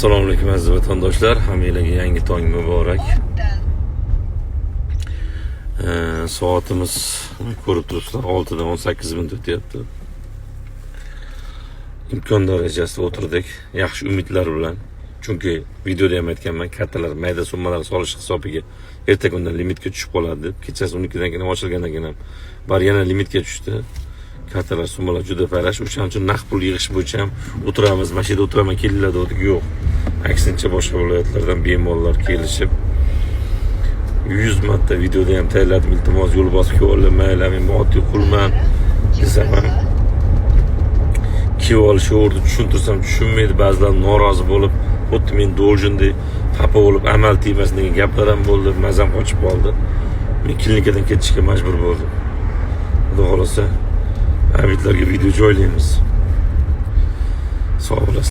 Assalomu alaykum aziz vatandoshlar, hammalarga yangi tong muborak. Soatimiz ko'rib turibsizlar 6dan 18 minut o'tyapti. Imkon darajasida o'tirdik, yaxshi umidlar bilan. Chunki videoda ham aytganman, kattalar mayda summalar solish hisobiga ertaga undan limitga tushib qoladi deb. Kechasi 12dan keyin ochilgandan keyin ham bar yana limitga tushdi. Kattalar summalar juda palash. O'shaning uchun naqd pul yig'ish bo'yicha ham o'tiramiz, mana shu yerda o'tiraman kelinglar dedik. Yo'q. Aksincha boshqa viloyatlardan bemorlar kelishib 100 marta videoda ham tayyorladim, iltimos yo'l bosib kelib mayli, men oddiy qulman desam ham kelib olish o'rdi tushuntirsam tushunmaydi, ba'zilar norozi bo'lib, xuddi men do'ljindek xafa bo'lib amal tegmasin degan gaplar ham bo'ldi, mazam qochib qoldi. Men klinikadan ketishga majbur bo'ldim. Xudo xolasa Abidlarga video joylaymiz. Sog' bo'lasizlar.